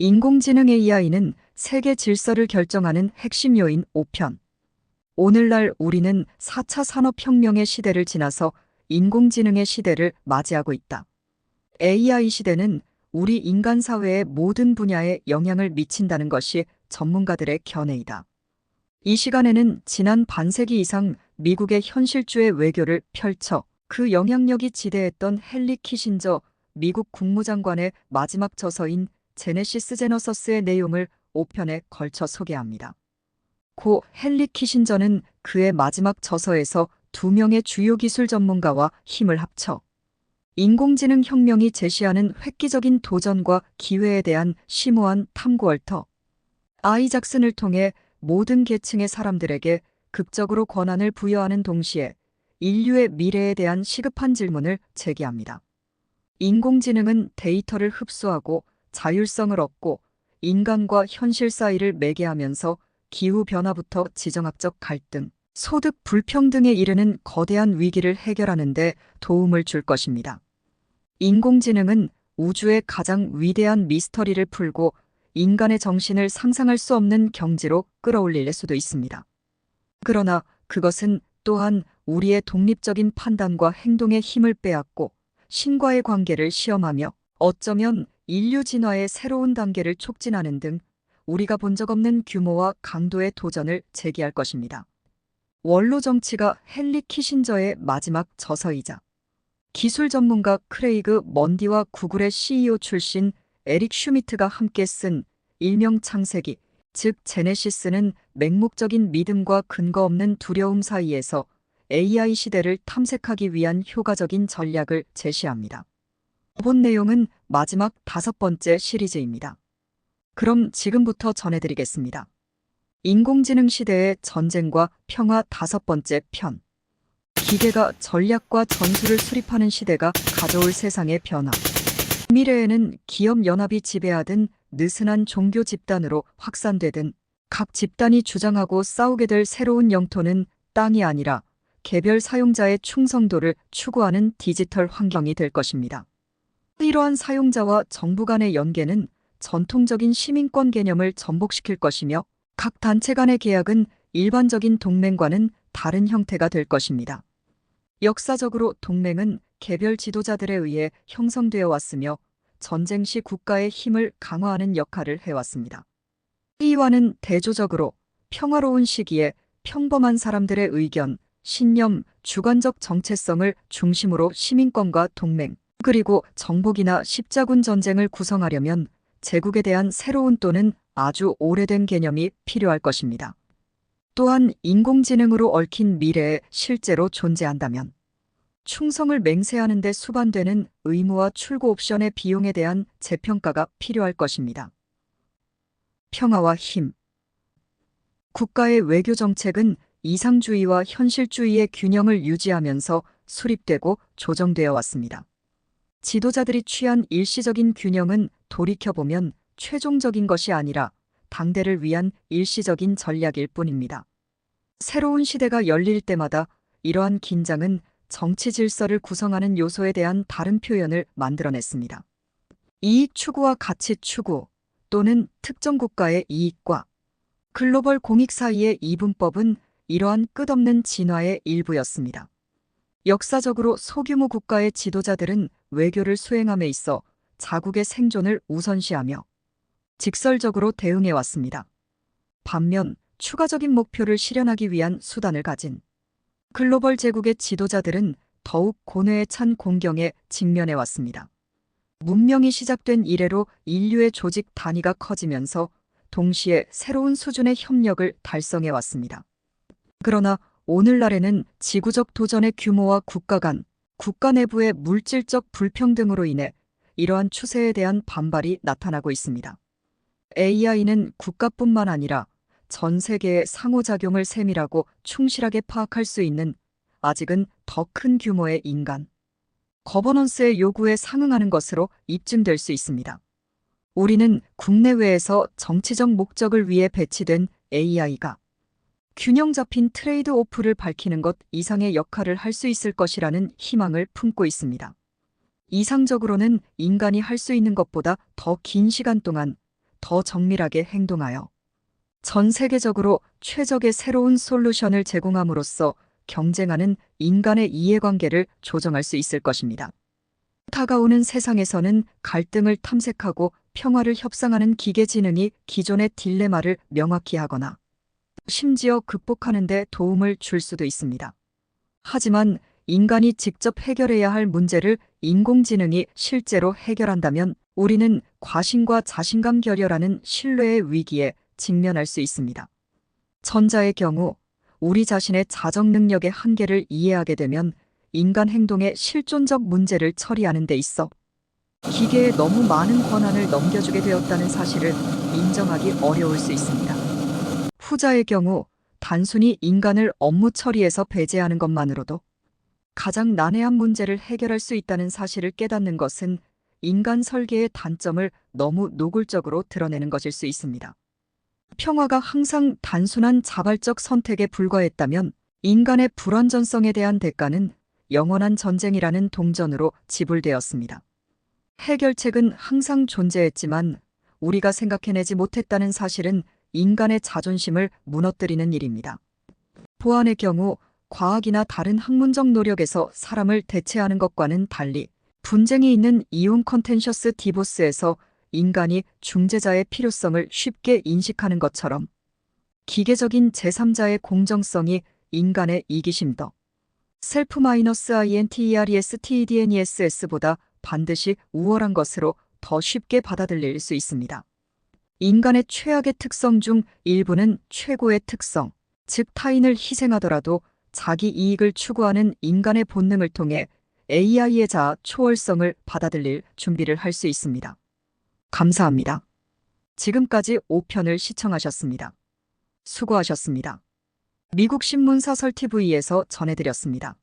인공지능 AI는 세계 질서를 결정하는 핵심 요인 5편. 오늘날 우리는 4차 산업혁명의 시대를 지나서 인공지능의 시대를 맞이하고 있다. AI 시대는 우리 인간 사회의 모든 분야에 영향을 미친다는 것이 전문가들의 견해이다. 이 시간에는 지난 반세기 이상 미국의 현실주의 외교를 펼쳐 그 영향력이 지대했던 헨리 키신저 미국 국무장관의 마지막 저서인 제네시스 제너서스의 내용을 5편에 걸쳐 소개합니다. 고 헨리 키신저는 그의 마지막 저서에서 2명의 주요 기술 전문가와 힘을 합쳐 인공지능 혁명이 제시하는 획기적인 도전과 기회에 대한 심오한 탐구얼터 아이작슨을 통해 모든 계층의 사람들에게 극적으로 권한을 부여하는 동시에 인류의 미래에 대한 시급한 질문을 제기합니다. 인공지능은 데이터를 흡수하고 자율성을 얻고 인간과 현실 사이를 매개하면서 기후변화부터 지정학적 갈등, 소득 불평등에 이르는 거대한 위기를 해결하는 데 도움을 줄 것입니다. 인공지능은 우주의 가장 위대한 미스터리를 풀고 인간의 정신을 상상할 수 없는 경지로 끌어올릴 수도 있습니다. 그러나 그것은 또한 우리의 독립적인 판단과 행동의 힘을 빼앗고 신과의 관계를 시험하며 어쩌면 인류 진화의 새로운 단계를 촉진하는 등 우리가 본 적 없는 규모와 강도의 도전을 제기할 것입니다. 원로 정치가 헨리 키신저의 마지막 저서이자 기술 전문가 크레이그 먼디와 구글의 CEO 출신 에릭 슈미트가 함께 쓴 일명 창세기, 즉 제네시스는 맹목적인 믿음과 근거 없는 두려움 사이에서 AI 시대를 탐색하기 위한 효과적인 전략을 제시합니다. 본 내용은 마지막 5번째 시리즈입니다. 그럼 지금부터 전해드리겠습니다. 인공지능 시대의 전쟁과 평화 5번째 편. 기계가 전략과 전술을 수립하는 시대가 가져올 세상의 변화. 미래에는 기업 연합이 지배하든 느슨한 종교 집단으로 확산되든 각 집단이 주장하고 싸우게 될 새로운 영토는 땅이 아니라 개별 사용자의 충성도를 추구하는 디지털 환경이 될 것입니다. 이러한 사용자와 정부 간의 연계는 전통적인 시민권 개념을 전복시킬 것이며 각 단체 간의 계약은 일반적인 동맹과는 다른 형태가 될 것입니다. 역사적으로 동맹은 개별 지도자들에 의해 형성되어 왔으며 전쟁 시 국가의 힘을 강화하는 역할을 해왔습니다. 이와는 대조적으로 평화로운 시기에 평범한 사람들의 의견, 신념, 주관적 정체성을 중심으로 시민권과 동맹, 그리고 정복이나 십자군 전쟁을 구성하려면 제국에 대한 새로운 또는 아주 오래된 개념이 필요할 것입니다. 또한 인공지능으로 얽힌 미래에 실제로 존재한다면 충성을 맹세하는 데 수반되는 의무와 출고 옵션의 비용에 대한 재평가가 필요할 것입니다. 평화와 힘. 국가의 외교 정책은 이상주의와 현실주의의 균형을 유지하면서 수립되고 조정되어 왔습니다. 지도자들이 취한 일시적인 균형은 돌이켜보면 최종적인 것이 아니라 당대를 위한 일시적인 전략일 뿐입니다. 새로운 시대가 열릴 때마다 이러한 긴장은 정치 질서를 구성하는 요소에 대한 다른 표현을 만들어냈습니다. 이익 추구와 가치 추구 또는 특정 국가의 이익과 글로벌 공익 사이의 이분법은 이러한 끝없는 진화의 일부였습니다. 역사적으로 소규모 국가의 지도자들은 외교를 수행함에 있어 자국의 생존을 우선시하며 직설적으로 대응해왔습니다. 반면 추가적인 목표를 실현하기 위한 수단을 가진 글로벌 제국의 지도자들은 더욱 고뇌에 찬 공경에 직면해왔습니다. 문명이 시작된 이래로 인류의 조직 단위가 커지면서 동시에 새로운 수준의 협력을 달성해왔습니다. 그러나 오늘날에는 지구적 도전의 규모와 국가 간, 국가 내부의 물질적 불평등으로 인해 이러한 추세에 대한 반발이 나타나고 있습니다. AI는 국가뿐만 아니라 전 세계의 상호작용을 세밀하고 충실하게 파악할 수 있는 아직은 더 큰 규모의 인간, 거버넌스의 요구에 상응하는 것으로 입증될 수 있습니다. 우리는 국내외에서 정치적 목적을 위해 배치된 AI가 균형 잡힌 트레이드 오프를 밝히는 것 이상의 역할을 할 수 있을 것이라는 희망을 품고 있습니다. 이상적으로는 인간이 할 수 있는 것보다 더 긴 시간 동안 더 정밀하게 행동하여 전 세계적으로 최적의 새로운 솔루션을 제공함으로써 경쟁하는 인간의 이해관계를 조정할 수 있을 것입니다. 다가오는 세상에서는 갈등을 탐색하고 평화를 협상하는 기계지능이 기존의 딜레마를 명확히 하거나 심지어 극복하는 데 도움을 줄 수도 있습니다. 하지만 인간이 직접 해결해야 할 문제를 인공지능이 실제로 해결한다면 우리는 과신과 자신감 결여라는 신뢰의 위기에 직면할 수 있습니다. 전자의 경우 우리 자신의 자정 능력의 한계를 이해하게 되면 인간 행동의 실존적 문제를 처리하는 데 있어 기계에 너무 많은 권한을 넘겨주게 되었다는 사실을 인정하기 어려울 수 있습니다. 후자의 경우 단순히 인간을 업무 처리에서 배제하는 것만으로도 가장 난해한 문제를 해결할 수 있다는 사실을 깨닫는 것은 인간 설계의 단점을 너무 노골적으로 드러내는 것일 수 있습니다. 평화가 항상 단순한 자발적 선택에 불과했다면 인간의 불완전성에 대한 대가는 영원한 전쟁이라는 동전으로 지불되었습니다. 해결책은 항상 존재했지만 우리가 생각해내지 못했다는 사실은 인간의 자존심을 무너뜨리는 일입니다. 보안의 경우 과학이나 다른 학문적 노력에서 사람을 대체하는 것과는 달리 분쟁이 있는 이용 컨텐셔스 디보스에서 인간이 중재자의 필요성을 쉽게 인식하는 것처럼 기계적인 제3자의 공정성이 인간의 이기심 더 self-interestedness보다 반드시 우월한 것으로 더 쉽게 받아들일 수 있습니다. 인간의 최악의 특성 중 일부는 최고의 특성, 즉 타인을 희생하더라도 자기 이익을 추구하는 인간의 본능을 통해 AI의 자아 초월성을 받아들일 준비를 할 수 있습니다. 감사합니다. 지금까지 5편을 시청하셨습니다. 수고하셨습니다. 미국 신문사설 TV에서 전해드렸습니다.